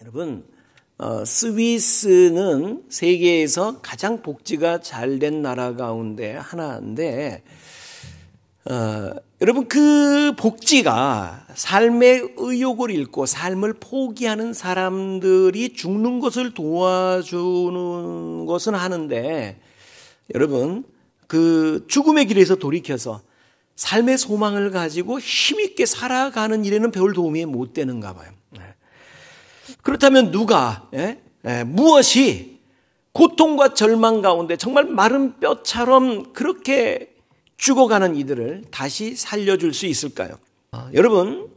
여러분, 스위스는 세계에서 가장 복지가 잘된 나라 가운데 하나인데, 여러분 그 복지가 삶의 의욕을 잃고 삶을 포기하는 사람들이 죽는 것을 도와주는 것은 하는데, 여러분 그 죽음의 길에서 돌이켜서 삶의 소망을 가지고 힘있게 살아가는 일에는 별 도움이 못 되는가 봐요. 그렇다면 누가 무엇이 고통과 절망 가운데 정말 마른 뼈처럼 그렇게 죽어가는 이들을 다시 살려줄 수 있을까요? 여러분,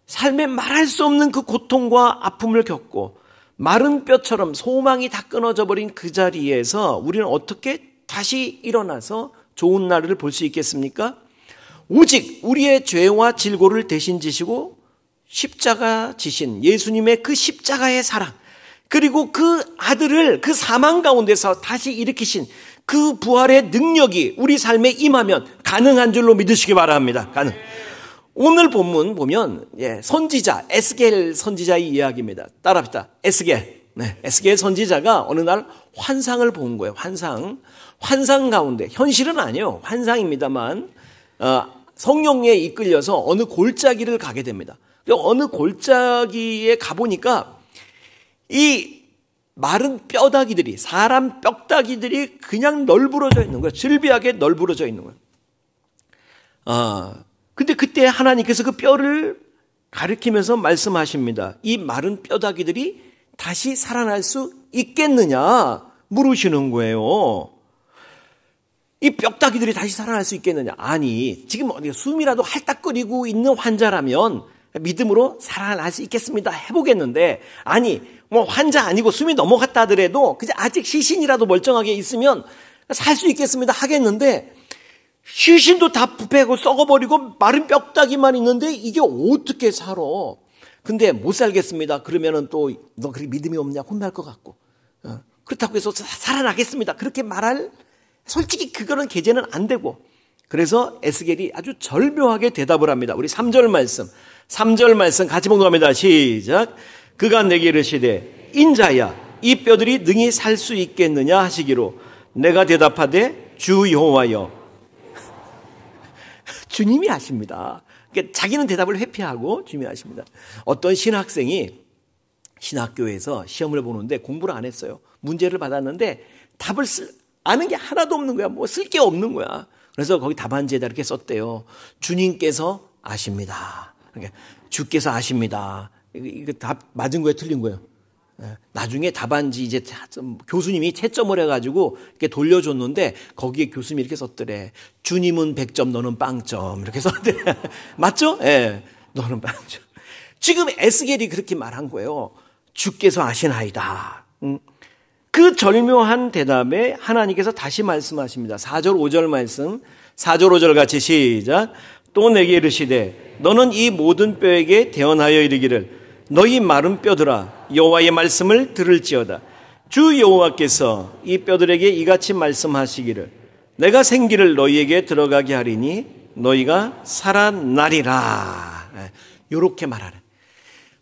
삶에 말할 수 없는 그 고통과 아픔을 겪고 마른 뼈처럼 소망이 다 끊어져 버린 그 자리에서 우리는 어떻게 다시 일어나서 좋은 날을 볼 수 있겠습니까? 오직 우리의 죄와 질고를 대신 지시고 십자가 지신 예수님의 그 십자가의 사랑, 그리고 그 아들을 그 사망 가운데서 다시 일으키신 그 부활의 능력이 우리 삶에 임하면 가능한 줄로 믿으시기 바랍니다. 오늘 본문 보면 선지자 에스겔 선지자의 이야기입니다. 따라합시다. 에스겔 선지자가 어느 날 환상을 본 거예요. 환상 가운데, 현실은 아니에요, 환상입니다만 성령에 이끌려서 어느 골짜기를 가게 됩니다. 어느 골짜기에 가보니까 이 마른 뼈다귀들이, 사람 뼈다귀들이 그냥 널브러져 있는 거예요. 즐비하게 널브러져 있는 거예요. 근데 그때 하나님께서 그 뼈를 가리키면서 말씀하십니다. 이 마른 뼈다귀들이 다시 살아날 수 있겠느냐 물으시는 거예요. 이 뼈다귀들이 다시 살아날 수 있겠느냐? 아니, 지금 숨이라도 할딱거리고 있는 환자라면 믿음으로 살아날 수 있겠습니다 해보겠는데, 아니 환자 아니고 숨이 넘어갔다 하더라도 그냥 아직 시신이라도 멀쩡하게 있으면 살 수 있겠습니다 하겠는데, 시신도 다 부패하고 썩어버리고 마른 뼈다귀만 있는데 이게 어떻게 살아? 근데 못 살겠습니다 그러면은 또 너 그렇게 믿음이 없냐 혼날 것 같고, 그렇다고 해서 살아나겠습니다 그렇게 말할, 솔직히 그거는 계제는 안 되고, 그래서 에스겔이 아주 절묘하게 대답을 합니다. 우리 3절 말씀 같이 봉독합니다. 시작. 그가 내게 이르시되 인자야 이 뼈들이 능히 살 수 있겠느냐 하시기로 내가 대답하되 주 여호와여. 주님이 하십니다. 그러니까 자기는 대답을 회피하고 주님이 하십니다. 어떤 신학생이 신학교에서 시험을 보는데 공부를 안 했어요. 문제를 받았는데 답을 아는 게 하나도 없는 거야. 뭐 쓸 게 없는 거야. 그래서 거기 답안지에다 이렇게 썼대요. 주님께서 아십니다. 그러니까 주께서 아십니다. 이거 답 맞은 거예요, 틀린 거예요? 나중에 답안지 이제 교수님이 채점을 해가지고 이렇게 돌려줬는데 거기에 교수님이 이렇게 썼더래. 주님은 100점, 너는 빵점. 이렇게 썼더래. 맞죠? 너는 빵점. 지금 에스겔이 그렇게 말한 거예요. 주께서 아시나이다. 그 절묘한 대답에 하나님께서 다시 말씀하십니다. 4절 5절 말씀, 4절 5절 같이 시작. 또 내게 이르시되 너는 이 모든 뼈에게 대언하여 이르기를 너희 마른 뼈들아 여호와의 말씀을 들을지어다. 주 여호와께서 이 뼈들에게 이같이 말씀하시기를 내가 생기를 너희에게 들어가게 하리니 너희가 살아나리라. 이렇게 말하는,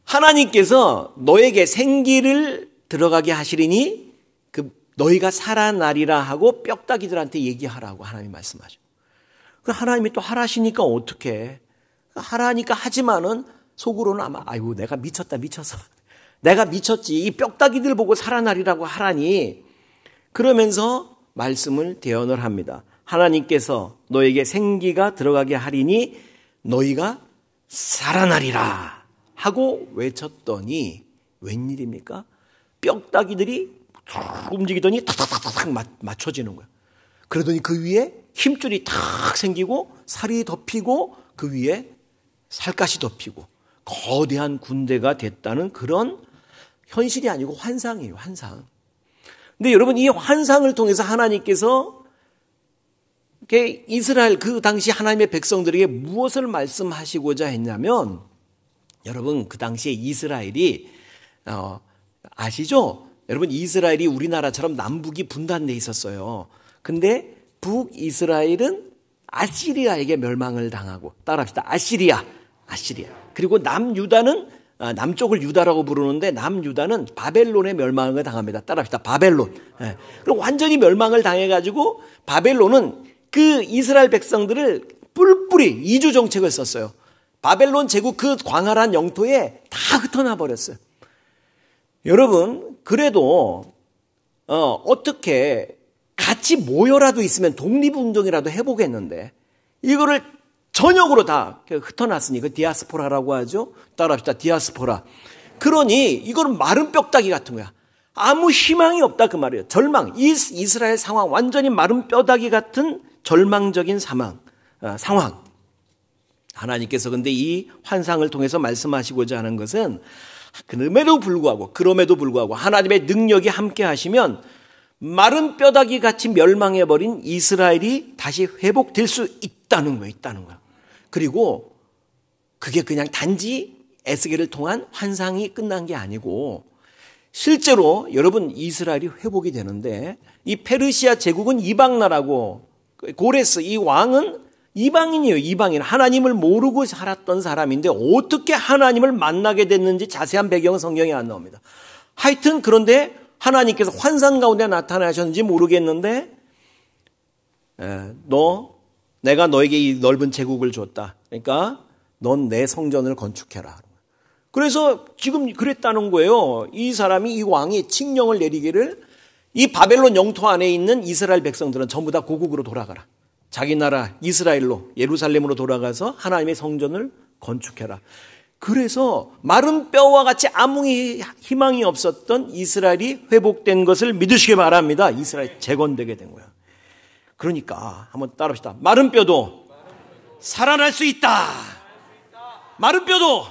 하나님께서 너에게 생기를 들어가게 하시리니 너희가 살아나리라 하고 뼈다귀들한테 얘기하라고 하나님이 말씀하죠. 하나님이 또 하라시니까 어떡해. 하라니까 하지만은 속으로는 아마 아이고 내가 미쳤어. 내가 미쳤지. 이 뼈다귀들 보고 살아나리라고 하라니. 그러면서 말씀을 대언을 합니다. 하나님께서 너에게 생기가 들어가게 하리니 너희가 살아나리라 하고 외쳤더니 웬일입니까? 뼈다귀들이 움직이더니 탁탁탁탁 맞춰지는 거야. 그러더니 그 위에 힘줄이 탁 생기고 살이 덮이고 그 위에 살갗이 덮이고 거대한 군대가 됐다는 그런 현실이 아니고 환상이에요, 환상. 근데 여러분, 이 환상을 통해서 하나님께서 이스라엘 그 당시 하나님의 백성들에게 무엇을 말씀하시고자 했냐면, 여러분 그 당시에 이스라엘이 아시죠? 여러분 이스라엘이 우리나라처럼 남북이 분단돼 있었어요. 근데 북이스라엘은 아시리아에게 멸망을 당하고, 따라합시다. 아시리아. 그리고 남유다는 남쪽을 유다라고 부르는데 남유다는 바벨론의 멸망을 당합니다. 따라합시다. 바벨론. 예. 그럼 완전히 멸망을 당해가지고 바벨론은 그 이스라엘 백성들을 뿔뿔이 이주 정책을 썼어요. 바벨론 제국 그 광활한 영토에 다 흩어나 버렸어요. 여러분, 그래도 어떻게 같이 모여라도 있으면 독립운동이라도 해보겠는데 이거를 전역으로 다 흩어놨으니 그 디아스포라라고 하죠. 따라합시다. 디아스포라. 그러니 이거는 마른 뼈다귀 같은 거야. 아무 희망이 없다 그 말이에요. 절망. 이스라엘 상황 완전히 마른 뼈다귀 같은 절망적인 상황. 하나님께서 근데 이 환상을 통해서 말씀하시고자 하는 것은 그럼에도 불구하고 하나님의 능력이 함께 하시면 마른 뼈다귀 같이 멸망해버린 이스라엘이 다시 회복될 수 있다는 거예요. 그리고 그게 그냥 단지 에스겔을 통한 환상이 끝난 게 아니고 실제로 여러분 이스라엘이 회복이 되는데 이 페르시아 제국은 이방나라고 고레스 이 왕은 이방인이에요. 이방인. 하나님을 모르고 살았던 사람인데 어떻게 하나님을 만나게 됐는지 자세한 배경은 성경에 안 나옵니다. 하여튼 그런데 하나님께서 환상 가운데 나타나셨는지 모르겠는데 내가 너에게 이 넓은 제국을 줬다. 그러니까 넌 내 성전을 건축해라. 그래서 지금 그랬다는 거예요. 이 사람이 이 왕이 칙령을 내리기를 이 바벨론 영토 안에 있는 이스라엘 백성들은 전부 다 고국으로 돌아가라. 자기 나라 이스라엘로 예루살렘으로 돌아가서 하나님의 성전을 건축해라. 그래서 마른 뼈와 같이 아무 희망이 없었던 이스라엘이 회복된 것을 믿으시기 바랍니다. 이스라엘 재건되게 된 거야. 그러니까 한번 따라합시다. 마른 뼈도 살아날 수 있다. 마른 뼈도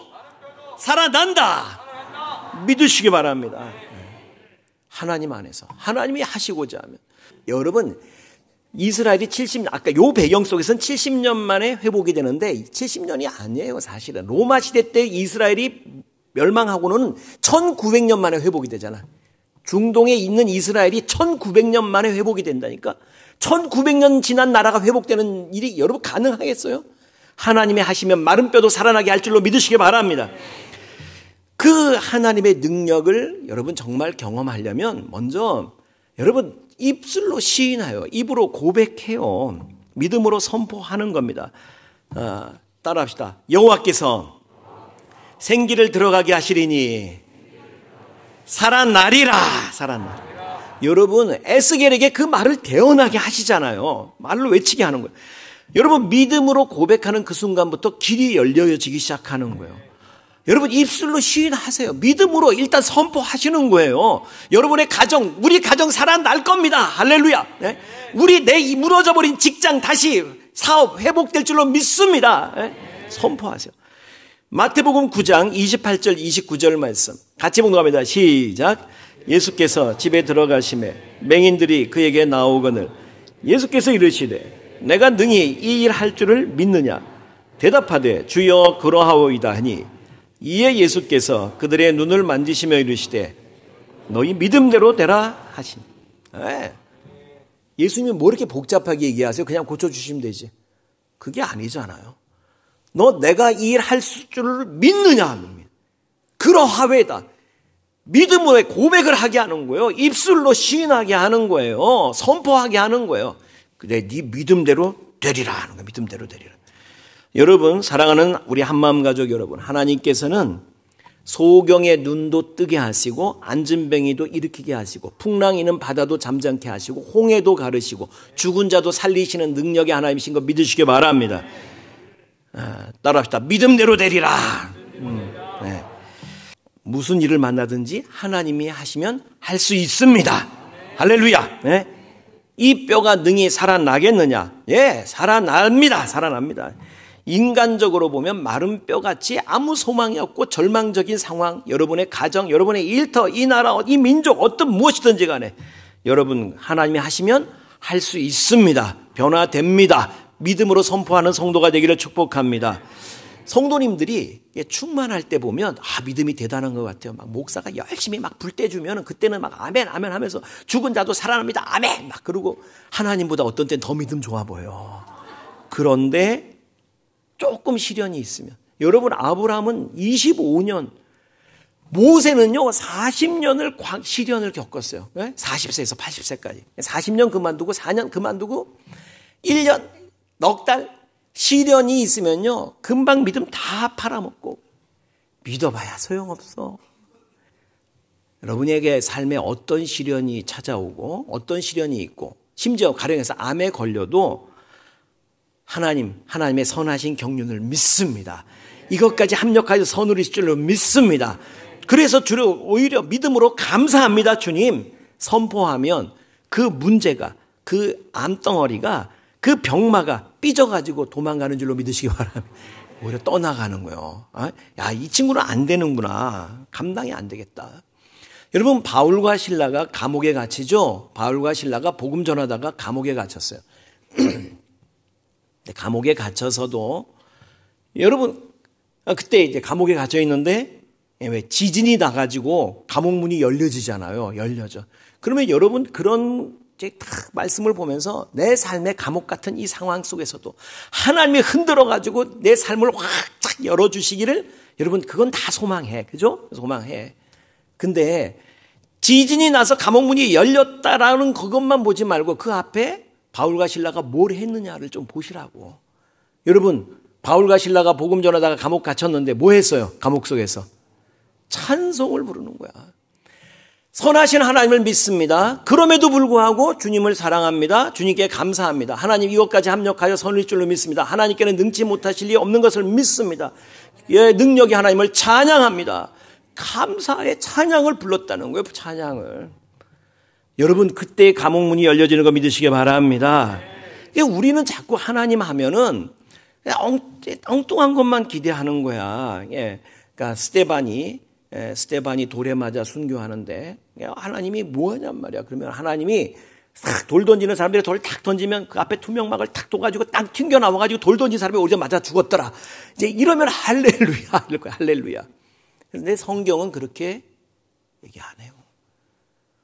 살아난다. 믿으시기 바랍니다. 하나님 안에서 하나님이 하시고자 하면 여러분 이스라엘이 아까 요 배경 속에서는 70년 만에 회복이 되는데 70년이 아니에요. 사실은 로마 시대 때 이스라엘이 멸망하고는 1900년 만에 회복이 되잖아. 중동에 있는 이스라엘이 1900년 만에 회복이 된다니까. 1900년 지난 나라가 회복되는 일이 여러분 가능하겠어요? 하나님이 하시면 마른 뼈도 살아나게 할 줄로 믿으시기 바랍니다. 그 하나님의 능력을 여러분 정말 경험하려면 먼저 여러분 입술로 시인하여 입으로 고백해요. 믿음으로 선포하는 겁니다. 따라합시다. 여호와께서 생기를 들어가게 하시리니 살아나리라. 여러분 에스겔에게 그 말을 대언하게 하시잖아요. 말로 외치게 하는 거예요. 여러분 믿음으로 고백하는 그 순간부터 길이 열려지기 시작하는 거예요. 여러분 입술로 시인하세요. 믿음으로 일단 선포하시는 거예요. 여러분의 가정, 우리 가정 살아날 겁니다. 할렐루야. 네? 내 무너져버린 직장 다시 사업 회복될 줄로 믿습니다. 네? 선포하세요. 마태복음 9장 28절 29절 말씀 같이 봉독합니다. 시작. 예수께서 집에 들어가시매 맹인들이 그에게 나오거늘 예수께서 이르시되 내가 능히 이 일 할 줄을 믿느냐 대답하되 주여 그러하오이다 하니 이에 예수께서 그들의 눈을 만지시며 이르시되 너희 믿음대로 되라 하시니. 예수님이 뭐 이렇게 복잡하게 얘기하세요? 그냥 고쳐주시면 되지. 그게 아니잖아요. 내가 이 일 할 줄을 믿느냐? 그러하외다. 믿음으로 고백을 하게 하는 거예요. 입술로 시인하게 하는 거예요. 선포하게 하는 거예요. 그래, 네 믿음대로 되리라 하는 거예요. 믿음대로 되리라. 여러분, 사랑하는 우리 한마음 가족 여러분, 하나님께서는 소경의 눈도 뜨게 하시고 안진뱅이도 일으키게 하시고 풍랑이는 바다도 잠잠케 하시고 홍해도 가르시고 죽은 자도 살리시는 능력의 하나님이신 거 믿으시기 바랍니다. 따라합시다. 믿음대로 되리라. 네. 무슨 일을 만나든지 하나님이 하시면 할 수 있습니다. 할렐루야. 네. 이 뼈가 능히 살아나겠느냐? 예, 살아납니다. 인간적으로 보면 마른 뼈같이 아무 소망이 없고 절망적인 상황, 여러분의 가정, 여러분의 일터, 이 나라, 이 민족, 어떤 무엇이든지 간에 여러분 하나님이 하시면 할 수 있습니다. 변화됩니다. 믿음으로 선포하는 성도가 되기를 축복합니다. 성도님들이 충만할 때 보면 믿음이 대단한 것 같아요. 막 목사가 열심히 막 불 떼주면 그때는 막 아멘 아멘 하면서 죽은 자도 살아납니다. 아멘 막 그러고 하나님보다 어떤 때는 더 믿음 좋아 보여. 그런데 조금 시련이 있으면 여러분 아브라함은 25년 모세는요 40년을 시련을 겪었어요. 40세에서 80세까지 40년 그만두고 4년 그만두고 1년 넉 달 시련이 있으면요 금방 믿음 다 팔아먹고 믿어봐야 소용없어. 여러분에게 삶에 어떤 시련이 찾아오고 어떤 시련이 있고 심지어 가령해서 암에 걸려도 하나님의 선하신 경륜을 믿습니다. 이것까지 합력하여 선으로 있을 줄로 믿습니다. 그래서 주를 오히려 믿음으로 감사합니다. 주님 선포하면 그 문제가 그 암덩어리가 그 병마가 삐져가지고 도망가는 줄로 믿으시기 바랍니다. 오히려 떠나가는 거예요. 야, 이 친구는 안 되는구나. 감당이 안 되겠다. 여러분 바울과 실라가 감옥에 갇히죠. 바울과 실라가 복음 전하다가 감옥에 갇혔어요. 감옥에 갇혀서도 여러분 그때 이제 감옥에 갇혀 있는데 왜 지진이 나가지고 감옥 문이 열려지잖아요. 열려져. 그러면 여러분 그런 이제 딱 말씀을 보면서 내 삶의 감옥 같은 이 상황 속에서도 하나님이 흔들어 가지고 내 삶을 확 열어주시기를 여러분 그건 다 소망해. 그죠? 소망해. 근데 지진이 나서 감옥 문이 열렸다라는 그것만 보지 말고 그 앞에 바울과 실라가 뭘 했느냐를 좀 보시라고. 여러분 바울과 실라가 복음 전하다가 감옥 갇혔는데 뭐 했어요? 감옥 속에서 찬송을 부르는 거야. 선하신 하나님을 믿습니다. 그럼에도 불구하고 주님을 사랑합니다. 주님께 감사합니다. 하나님 이것까지 합력하여 선을 줄로 믿습니다. 하나님께는 능치 못하실 리 없는 것을 믿습니다. 예, 능력이 하나님을 찬양합니다. 감사의 찬양을 불렀다는 거예요. 찬양을. 여러분 그때 감옥 문이 열려지는 거 믿으시기 바랍니다. 우리는 자꾸 하나님 하면은 엉뚱한 것만 기대하는 거야. 예, 그러니까 스데반이 돌에 맞아 순교하는데 하나님이 뭐하냔 말이야. 그러면 하나님이 탁 돌 던지는 사람들이 돌을 탁 던지면 그 앞에 투명막을 탁 둬가지고 딱 튕겨 나와가지고 돌 던진 사람이 오히려 맞아 죽었더라. 이제 이러면 할렐루야 이럴 거야. 할렐루야. 그런데 성경은 그렇게 얘기 안 해요.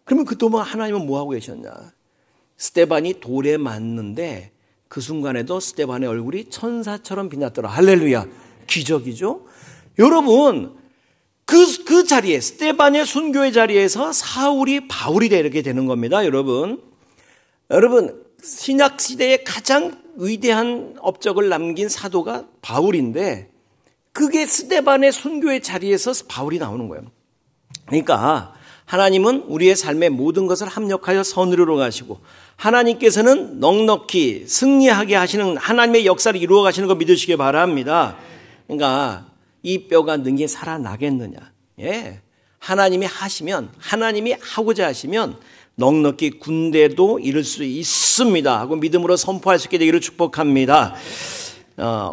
그러면 그동안 하나님은 뭐 하고 계셨냐? 스데반이 돌에 맞는데 그 순간에도 스데반의 얼굴이 천사처럼 빛났더라. 할렐루야. 기적이죠? 여러분 그 자리에 스데반의 순교의 자리에서 사울이 바울이 되게 되는 겁니다. 여러분 신약 시대에 가장 위대한 업적을 남긴 사도가 바울인데 그게 스데반의 순교의 자리에서 바울이 나오는 거예요. 그러니까 하나님은 우리의 삶의 모든 것을 합력하여 선으로 가시고 하나님께서는 넉넉히 승리하게 하시는 하나님의 역사를 이루어 가시는 거 믿으시기 바랍니다. 그러니까 이 뼈가 능히 살아나겠느냐. 예. 하나님이 하시면 하나님이 하고자 하시면 넉넉히 군대도 이룰 수 있습니다 하고 믿음으로 선포할 수 있게 되기를 축복합니다.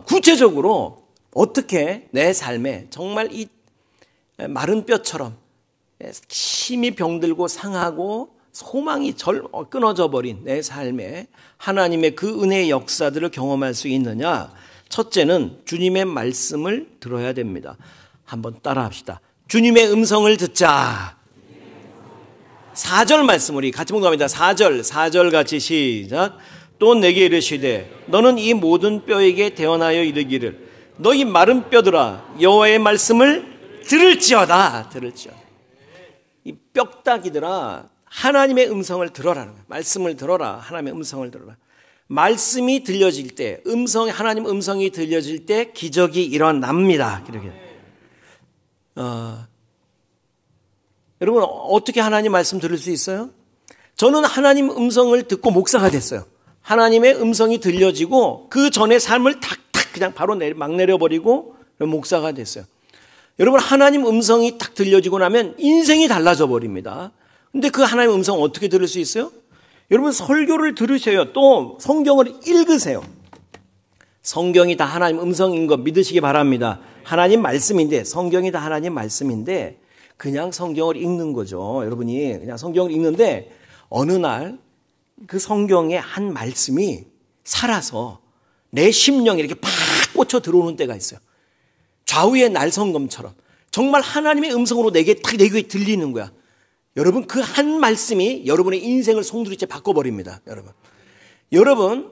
구체적으로 어떻게 내 삶에 정말 이 마른 뼈처럼 심히 병들고 상하고 소망이 끊어져 버린 내 삶에 하나님의 그 은혜의 역사들을 경험할 수 있느냐. 첫째는 주님의 말씀을 들어야 됩니다. 한번 따라합시다. 주님의 음성을 듣자. 4절 말씀 우리 같이 묵상합니다. 4절 같이 시작. 또 내게 이르시되 너는 이 모든 뼈에게 대언하여 이르기를 너희 마른 뼈들아 여호와의 말씀을 들을지어다. 이 뼈다귀들아 하나님의 음성을 들어라는 거예요. 말씀을 들어라. 하나님의 음성을 들어라. 말씀이 들려질 때 하나님 음성이 들려질 때 기적이 일어납니다. 이렇게. 여러분 어떻게 하나님 말씀 들을 수 있어요? 저는 하나님 음성을 듣고 목사가 됐어요. 하나님의 음성이 들려지고 그 전에 삶을 탁탁 그냥 바로 막 내려버리고 목사가 됐어요. 여러분 하나님 음성이 딱 들려지고 나면 인생이 달라져 버립니다. 근데 그 하나님 음성 어떻게 들을 수 있어요? 여러분 설교를 들으셔요. 또 성경을 읽으세요. 성경이 다 하나님 음성인 거 믿으시기 바랍니다. 하나님 말씀인데 성경이 다 하나님 말씀인데 그냥 성경을 읽는 거죠. 여러분이 그냥 성경을 읽는데 어느 날 그 성경의 한 말씀이 살아서 내 심령에 이렇게 팍 꽂혀 들어오는 때가 있어요. 좌우의 날성검처럼 정말 하나님의 음성으로 내 귀에 들리는 거야. 여러분 그 한 말씀이 여러분의 인생을 송두리째 바꿔버립니다. 여러분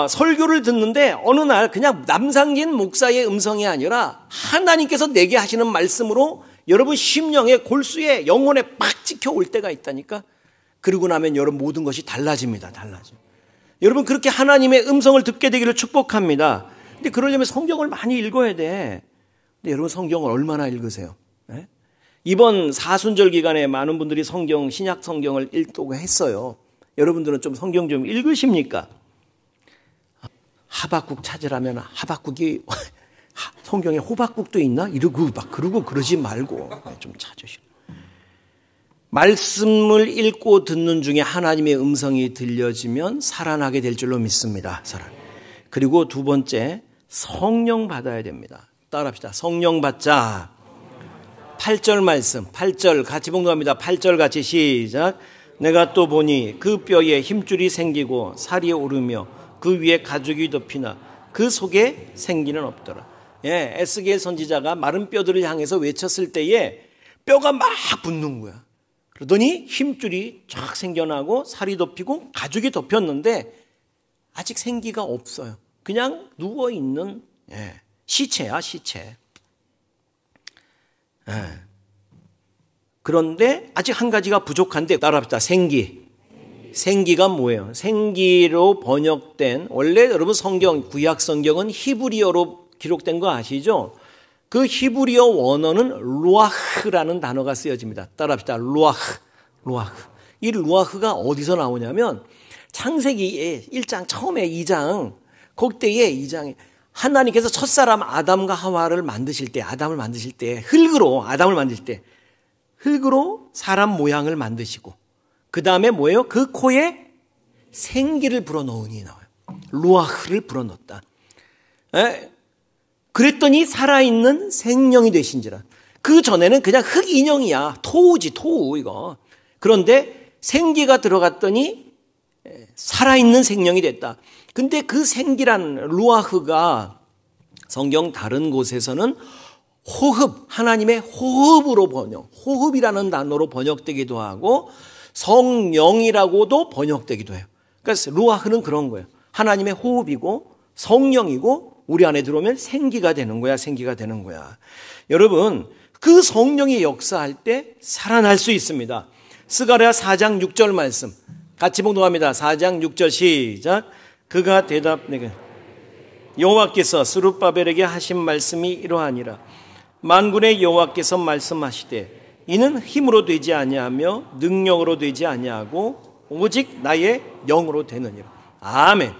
설교를 듣는데 어느 날 그냥 남상진 목사의 음성이 아니라 하나님께서 내게 하시는 말씀으로 여러분 심령의 골수에 영혼에 팍 찍혀올 때가 있다니까. 그러고 나면 여러분 모든 것이 달라집니다. 달라져. 여러분 그렇게 하나님의 음성을 듣게 되기를 축복합니다. 근데 그러려면 성경을 많이 읽어야 돼. 근데 여러분 성경을 얼마나 읽으세요? 네? 이번 사순절 기간에 많은 분들이 신약 성경을 읽고 했어요. 여러분들은 좀 성경 좀 읽으십니까? 하박국 찾으라면 하박국이 성경에 호박국도 있나? 이러고 막 그러지 말고 좀 찾으시고. 말씀을 읽고 듣는 중에 하나님의 음성이 들려지면 살아나게 될 줄로 믿습니다. 그리고 두 번째, 성령 받아야 됩니다. 따라합시다. 성령 받자. 8절 말씀, 8절 같이 봉독합니다. 8절 같이 시작. 내가 또 보니 그 뼈에 힘줄이 생기고 살이 오르며 그 위에 가죽이 덮이나 그 속에 생기는 없더라. 예, 에스겔 선지자가 마른 뼈들을 향해서 외쳤을 때에 뼈가 막 붙는 거야. 그러더니 힘줄이 쫙 생겨나고 살이 덮이고 가죽이 덮였는데 아직 생기가 없어요. 그냥 누워있는 시체야, 시체. 그런데 아직 한 가지가 부족한데 따라합시다. 생기. 생기가 뭐예요? 생기로 번역된, 원래 여러분 성경, 구약 성경은 히브리어로 기록된 거 아시죠? 그 히브리어 원어는 루아흐라는 단어가 쓰여집니다. 따라합시다. 루아흐. 이 루아흐가 어디서 나오냐면 창세기 1장 처음에 2장 그때에 2장에 하나님께서 첫사람 아담과 하와를 만드실 때, 아담을 만드실 때 아담을 만드실 때 흙으로 사람 모양을 만드시고 그 다음에 뭐예요? 그 코에 생기를 불어넣으니 나와요. 루아흐를 불어넣었다. 그랬더니 살아있는 생명이 되신지라. 그 전에는 그냥 흙 인형이야. 토우지, 토우 이거. 그런데 생기가 들어갔더니 살아있는 생명이 됐다. 근데 그 생기란 루아흐가 성경 다른 곳에서는 호흡, 하나님의 호흡으로 호흡이라는 단어로 번역되기도 하고 성령이라고도 번역되기도 해요. 그러니까 루아흐는 그런 거예요. 하나님의 호흡이고 성령이고 우리 안에 들어오면 생기가 되는 거야. 생기가 되는 거야. 여러분 그 성령이 역사할 때 살아날 수 있습니다. 스가랴 4장 6절 말씀 같이 봉독합니다. 4장 6절 시작. 그가 대답내게 여호와께서 스룹바벨에게 하신 말씀이 이러하니라. 만군의 여호와께서 말씀하시되 이는 힘으로 되지 아니하며 능력으로 되지 아니하고 오직 나의 영으로 되느니라. 아멘.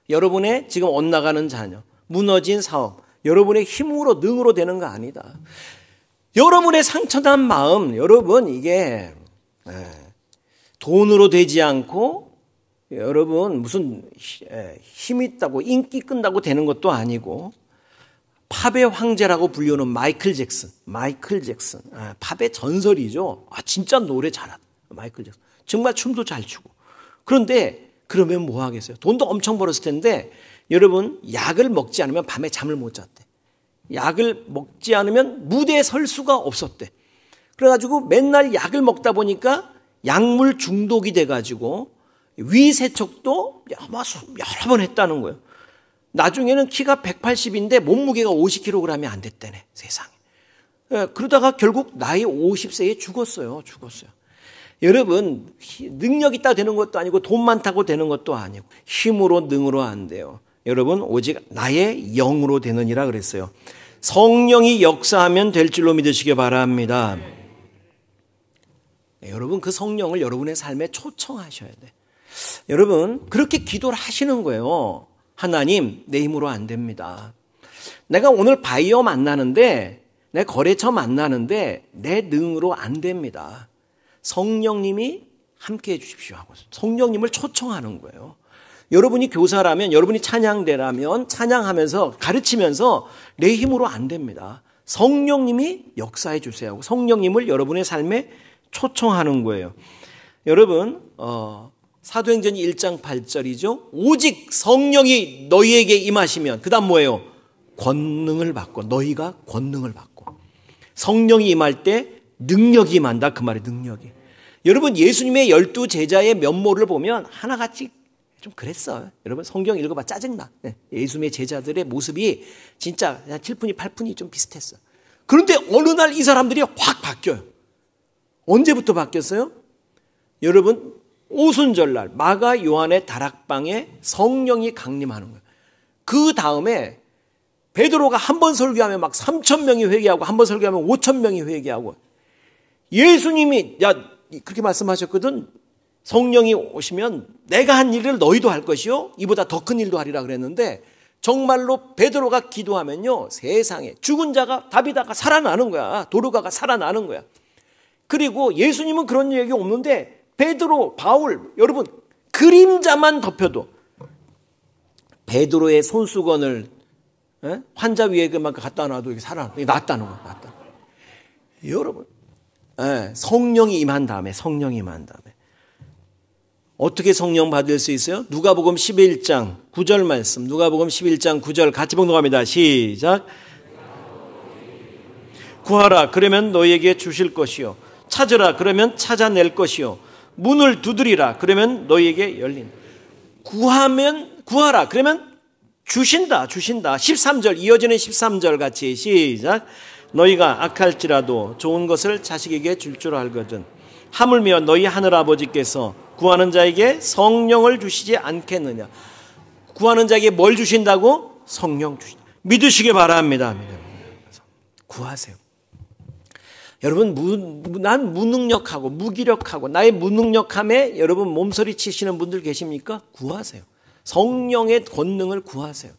여러분의 지금 엇나가는 자녀, 무너진 사업, 여러분의 힘으로 능으로 되는 거 아니다. 여러분의 상처난 마음, 여러분 이게 돈으로 되지 않고 여러분 무슨 힘 있다고 인기 끈다고 되는 것도 아니고 팝의 황제라고 불리는 마이클 잭슨, 팝의 전설이죠. 진짜 노래 잘하다. 마이클 잭슨 정말 춤도 잘 추고. 그런데 그러면 뭐 하겠어요? 돈도 엄청 벌었을 텐데 여러분 약을 먹지 않으면 밤에 잠을 못 잤대. 약을 먹지 않으면 무대에 설 수가 없었대. 그래가지고 맨날 약을 먹다 보니까 약물 중독이 돼가지고 위세척도 여러 번 했다는 거예요. 나중에는 키가 180인데 몸무게가 50kg이 안 됐다네, 세상에. 그러다가 결국 나이 50세에 죽었어요. 여러분, 능력 있다 되는 것도 아니고 돈 많다고 되는 것도 아니고 힘으로 능으로 안 돼요. 여러분, 오직 나의 영으로 되느니라 그랬어요. 성령이 역사하면 될 줄로 믿으시기 바랍니다. 여러분, 그 성령을 여러분의 삶에 초청하셔야 돼. 여러분, 그렇게 기도를 하시는 거예요. 하나님, 내 힘으로 안 됩니다. 내가 오늘 바이어 만나는데, 내 거래처 만나는데 내 능으로 안 됩니다. 성령님이 함께 해 주십시오 하고 성령님을 초청하는 거예요. 여러분이 교사라면, 여러분이 찬양대라면 찬양하면서 가르치면서 내 힘으로 안 됩니다. 성령님이 역사해 주세요 하고 성령님을 여러분의 삶에 초청하는 거예요. 여러분, 사도행전 1장 8절이죠. 오직 성령이 너희에게 임하시면, 그 다음 뭐예요? 권능을 받고, 너희가 권능을 받고. 성령이 임할 때 능력이 임한다. 그 말이 능력이. 여러분, 예수님의 12 제자의 면모를 보면 하나같이 좀 그랬어요. 여러분, 성경 읽어봐. 짜증나. 예수님의 제자들의 모습이 진짜 7푼이 8푼이 좀 비슷했어. 그런데 어느 날 이 사람들이 확 바뀌어요. 언제부터 바뀌었어요? 여러분, 오순절날 마가 요한의 다락방에 성령이 강림하는 거예요. 그 다음에 베드로가 한 번 설교하면 막 3,000명이 회개하고, 한 번 설교하면 5,000명이 회개하고, 예수님이 그렇게 말씀하셨거든. 성령이 오시면 내가 한 일을 너희도 할 것이요 이보다 더 큰 일도 하리라 그랬는데, 정말로 베드로가 기도하면요, 세상에 죽은 자가, 다비다가 살아나는 거야. 도르가가 살아나는 거야. 그리고 예수님은 그런 얘기 없는데 베드로, 바울, 여러분 그림자만 덮여도 베드로의 손수건을 환자 위에 그만 갖다 놔도 이게 살아나, 이게 낫다는 거야. 낫다. 여러분, 성령이 임한 다음에, 성령이 임한 다음에 어떻게 성령 받을 수 있어요? 누가복음 11장 9절 말씀, 누가복음 11장 9절 같이 봉독합니다. 시작. 구하라, 그러면 너희에게 주실 것이요. 찾으라, 그러면 찾아낼 것이요. 문을 두드리라, 그러면 너희에게 열린다. 구하라, 그러면 주신다. 13절, 이어지는 13절 같이 시작. 너희가 악할지라도 좋은 것을 자식에게 줄 줄 알거든. 하물며 너희 하늘 아버지께서 구하는 자에게 성령을 주시지 않겠느냐. 구하는 자에게 뭘 주신다고? 성령 주신다. 믿으시기 바랍니다. 구하세요. 여러분, 난 무능력하고 무기력하고 나의 무능력함에 여러분 몸서리 치시는 분들 계십니까? 구하세요. 성령의 권능을 구하세요.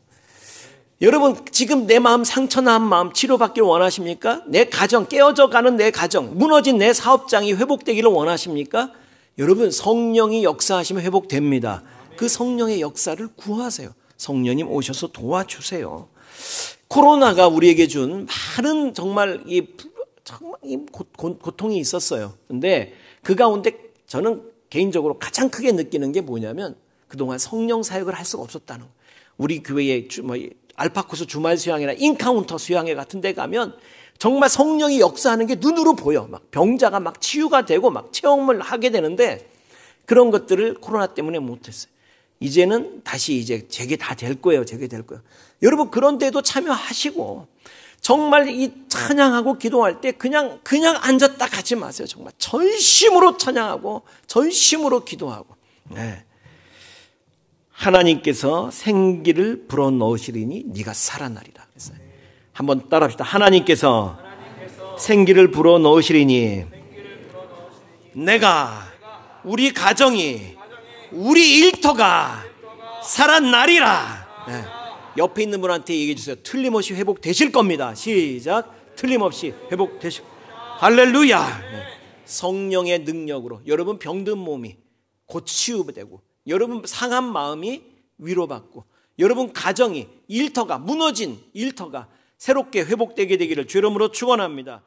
여러분, 지금 내 마음 상처난 마음 치료받기를 원하십니까? 내 가정, 깨어져 가는 내 가정, 무너진 내 사업장이 회복되기를 원하십니까? 여러분, 성령이 역사하시면 회복됩니다. 그 성령의 역사를 구하세요. 성령님 오셔서 도와주세요. 코로나가 우리에게 준 많은 정말 이 고통이 있었어요. 근데 그 가운데 저는 개인적으로 가장 크게 느끼는 게 뭐냐면 그동안 성령 사역을 할 수가 없었다는 거예요. 우리 교회에 알파코스 주말 수양회나 인카운터 수양회 같은 데 가면 정말 성령이 역사하는 게 눈으로 보여. 막 병자가 막 치유가 되고 막 체험을 하게 되는데 그런 것들을 코로나 때문에 못했어요. 이제는 다시 이제 제게 다 될 거예요. 제게 될 거예요. 여러분, 그런데도 참여하시고 정말 이 찬양하고 기도할 때 그냥 앉았다 가지 마세요. 정말 전심으로 찬양하고 전심으로 기도하고. 네. 하나님께서 생기를 불어넣으시리니 네가 살아나리라 그랬어요. 한번 따라합시다. 하나님께서 생기를 불어넣으시리니 내가, 우리 가정이, 우리 일터가 살아나리라. 네. 옆에 있는 분한테 얘기해 주세요. 틀림없이 회복되실 겁니다. 시작. 틀림없이 회복되실. 할렐루야. 네. 성령의 능력으로 여러분 병든 몸이 곧 치유되고, 여러분 상한 마음이 위로받고, 여러분 가정이, 일터가, 무너진 일터가 새롭게 회복되게 되기를 주 이름으로 축원합니다.